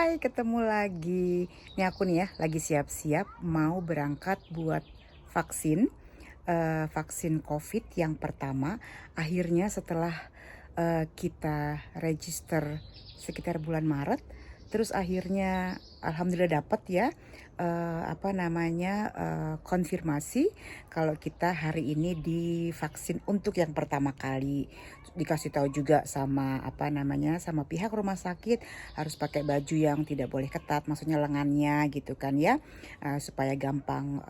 Hai, ketemu lagi. Ini aku nih ya, lagi siap-siap mau berangkat buat vaksin, vaksin COVID yang pertama. Akhirnya setelah kita register sekitar bulan Maret, terus akhirnya alhamdulillah dapat ya, konfirmasi kalau kita hari ini divaksin untuk yang pertama kali. Dikasih tahu juga sama sama pihak rumah sakit harus pakai baju yang tidak boleh ketat, maksudnya lengannya gitu kan ya, supaya gampang,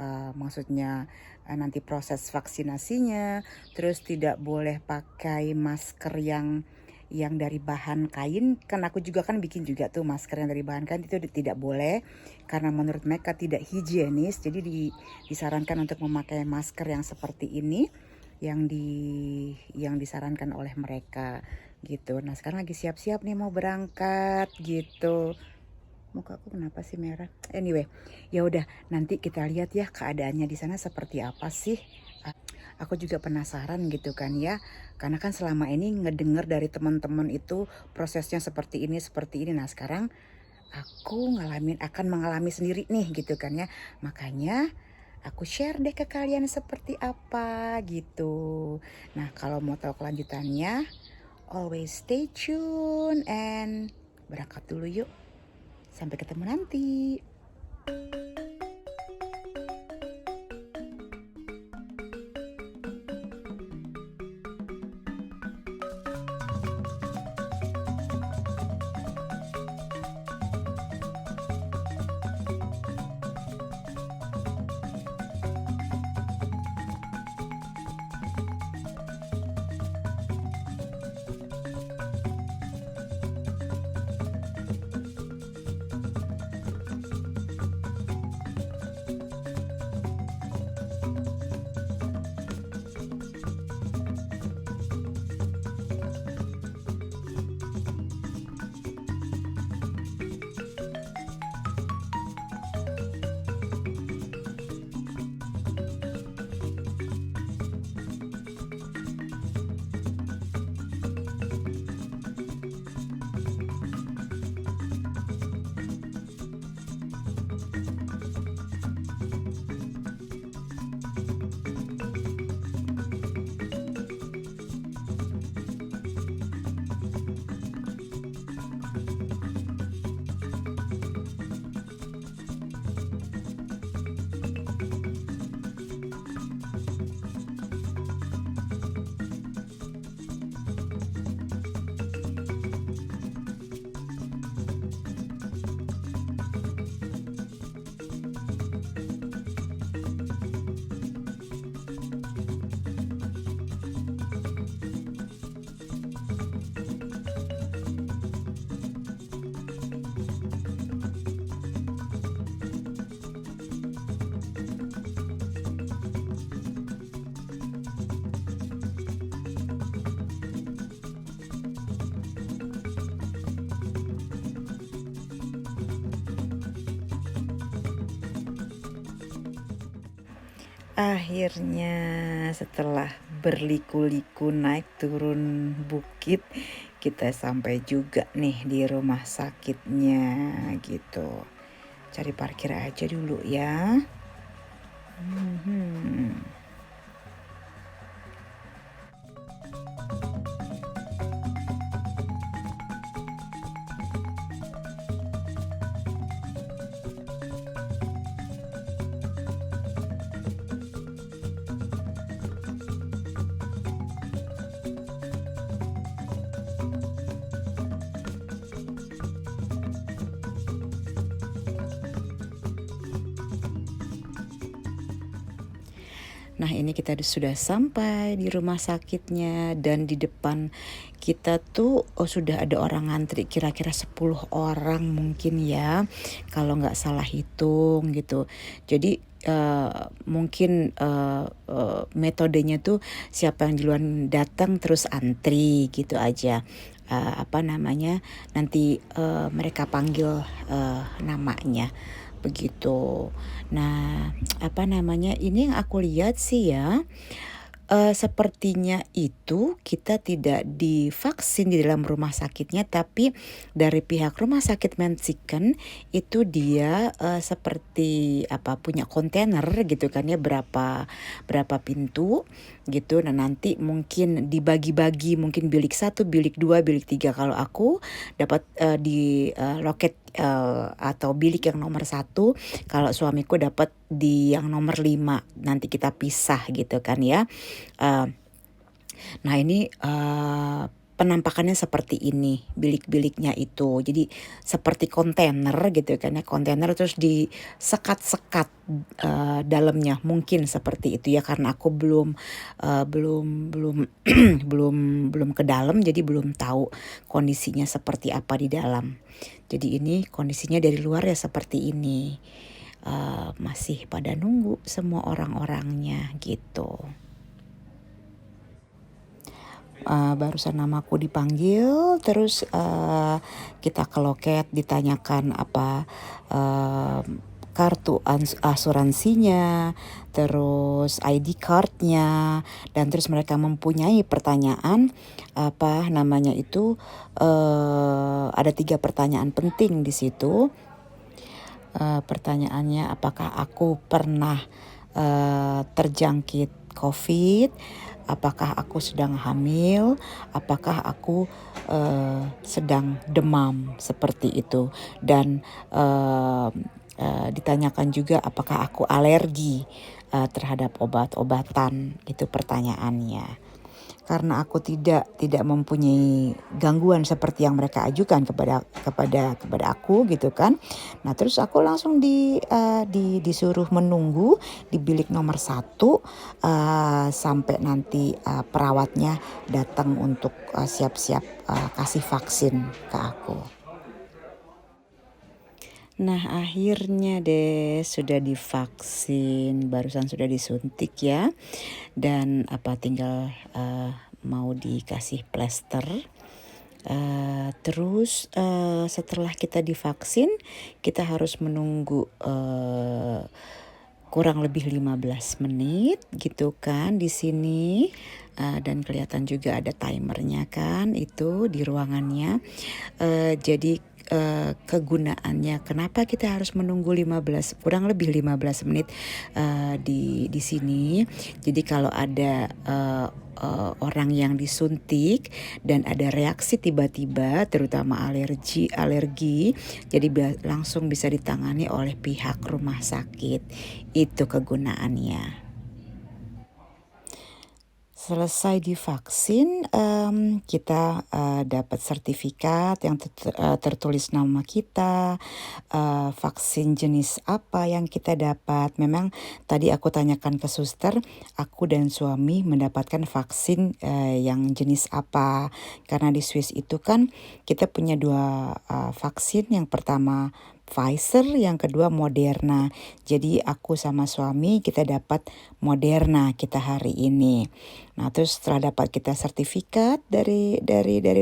nanti proses vaksinasinya. Terus tidak boleh pakai masker yang dari bahan kain, kan aku juga kan bikin juga tuh masker yang dari bahan kain, itu tidak boleh karena menurut mereka tidak higienis. Jadi disarankan untuk memakai masker yang seperti ini, yang disarankan oleh mereka gitu. Nah sekarang lagi siap-siap nih mau berangkat gitu. Muka aku kenapa sih merah? Anyway, ya udah, nanti kita lihat ya keadaannya di sana seperti apa sih. Aku juga penasaran gitu kan ya, karena kan selama ini ngedenger dari teman-teman itu prosesnya seperti ini seperti ini. Nah sekarang aku akan mengalami sendiri nih gitu kan ya, makanya aku share deh ke kalian seperti apa gitu. Nah kalau mau tahu kelanjutannya, always stay tune and berangkat dulu yuk. Sampai ketemu nanti. Akhirnya setelah berliku-liku naik turun bukit, kita sampai juga nih di rumah sakitnya gitu. Cari parkir aja dulu ya. Nah ini kita sudah sampai di rumah sakitnya, dan di depan kita tuh sudah ada orang ngantri kira-kira 10 orang mungkin ya, kalau nggak salah hitung gitu. Jadi mungkin metodenya tuh siapa yang duluan datang terus antri gitu aja. Nanti mereka panggil namanya begitu. Nah, ini yang aku lihat sih ya, Sepertinya itu kita tidak divaksin di dalam rumah sakitnya, tapi dari pihak rumah sakit Mensiken itu dia seperti apa punya kontainer gitu kan ya, berapa berapa pintu gitu. Nah nanti mungkin dibagi-bagi, mungkin bilik 1, bilik 2, bilik 3. Kalau aku dapat di loket atau bilik yang nomor 1, kalau suamiku dapat di yang nomor 5. Nanti kita pisah gitu kan ya. Uh, Nah ini penampakannya seperti ini bilik-biliknya itu. Jadi seperti kontainer gitu kan ya, kontainer terus disekat-sekat dalamnya, mungkin seperti itu ya, karena aku belum belum belum ke dalam, jadi belum tahu kondisinya seperti apa di dalam. Jadi ini kondisinya dari luar ya seperti ini. Masih pada nunggu semua orang-orangnya gitu. Barusan namaku dipanggil, terus kita ke loket ditanyakan apa kartu asuransinya, terus ID cardnya, dan terus mereka mempunyai pertanyaan apa namanya itu, ada 3 pertanyaan penting di situ. Pertanyaannya apakah aku pernah terjangkit COVID, apakah aku sedang hamil, apakah aku sedang demam, seperti itu. Dan ditanyakan juga apakah aku alergi terhadap obat-obatan, itu pertanyaannya. Karena aku tidak mempunyai gangguan seperti yang mereka ajukan kepada aku gitu kan. Nah terus aku langsung disuruh menunggu di bilik nomor 1 sampai nanti perawatnya datang untuk siap-siap kasih vaksin ke aku. Nah akhirnya deh sudah divaksin, barusan sudah disuntik ya, dan apa tinggal mau dikasih plester. Terus setelah kita divaksin kita harus menunggu kurang lebih 15 menit gitu kan di sini. Dan kelihatan juga ada timernya kan itu di ruangannya. Jadi kegunaannya kenapa kita harus menunggu kurang lebih 15 menit di sini. Jadi kalau ada orang yang disuntik dan ada reaksi tiba-tiba terutama alergi jadi langsung bisa ditangani oleh pihak rumah sakit. Itu kegunaannya. Selesai divaksin, kita dapat sertifikat yang tertulis nama kita, vaksin jenis apa yang kita dapat. Memang tadi aku tanyakan ke suster, aku dan suami mendapatkan vaksin yang jenis apa. Karena di Swiss itu kan kita punya 2 vaksin, yang pertama Pfizer, yang kedua Moderna. Jadi aku sama suami kita dapat Moderna kita hari ini. Nah, terus setelah dapat kita sertifikat dari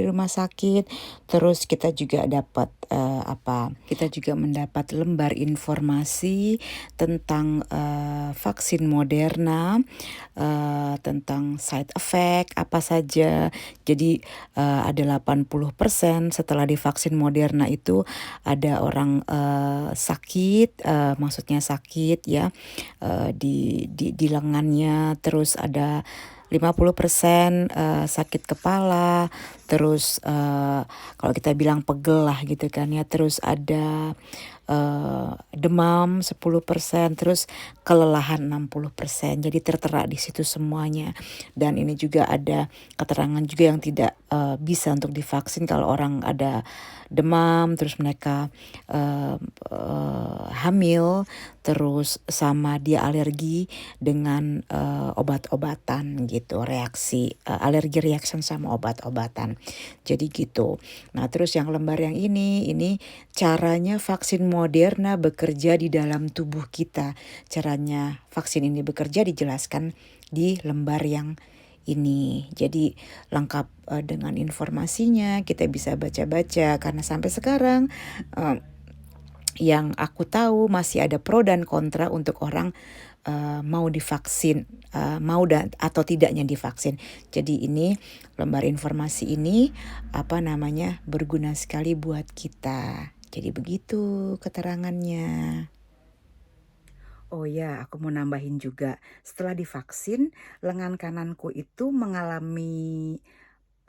rumah sakit, terus kita juga dapat kita juga mendapat lembar informasi tentang vaksin Moderna, tentang side effect apa saja. Jadi ada 80% setelah divaksin Moderna itu ada orang sakit, maksudnya sakit ya di lengannya, terus ada 50% sakit kepala, terus kalau kita bilang pegel lah gitu kan ya, terus ada demam 10%, terus kelelahan 60%. Jadi tertera di situ semuanya. Dan ini juga ada keterangan juga yang tidak bisa untuk divaksin kalau orang ada demam, terus mereka hamil, terus sama dia alergi dengan obat-obatan gitu, reaksi alergi reaction sama obat-obatan. Jadi gitu. Nah terus yang lembar yang ini caranya vaksin Moderna bekerja di dalam tubuh kita. Caranya vaksin ini bekerja dijelaskan di lembar yang ini. Jadi lengkap dengan informasinya, kita bisa baca-baca. Karena sampai sekarang yang aku tahu masih ada pro dan kontra untuk orang mau divaksin, mau dan atau tidaknya divaksin. Jadi ini lembar informasi ini berguna sekali buat kita. Jadi begitu keterangannya. Oh ya, aku mau nambahin juga. Setelah divaksin, lengan kananku itu mengalami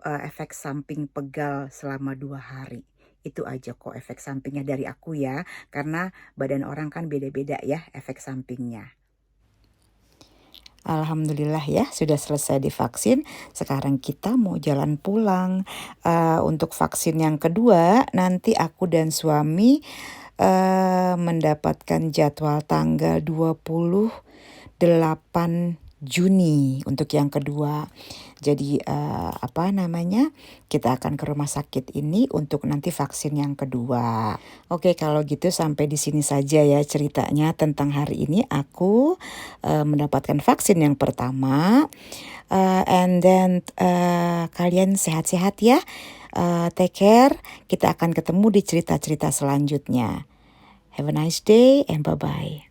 efek samping pegal selama 2 hari. Itu aja kok efek sampingnya dari aku ya, karena badan orang kan beda-beda ya efek sampingnya. Alhamdulillah ya sudah selesai divaksin. Sekarang kita mau jalan pulang. Untuk vaksin yang kedua nanti aku dan suami mendapatkan jadwal tanggal 28 Juni untuk yang kedua. Jadi kita akan ke rumah sakit ini untuk nanti vaksin yang kedua. Oke, kalau gitu sampai di sini saja ya ceritanya tentang hari ini aku mendapatkan vaksin yang pertama. And then kalian sehat-sehat ya. Take care. Kita akan ketemu di cerita-cerita selanjutnya. Have a nice day and bye-bye.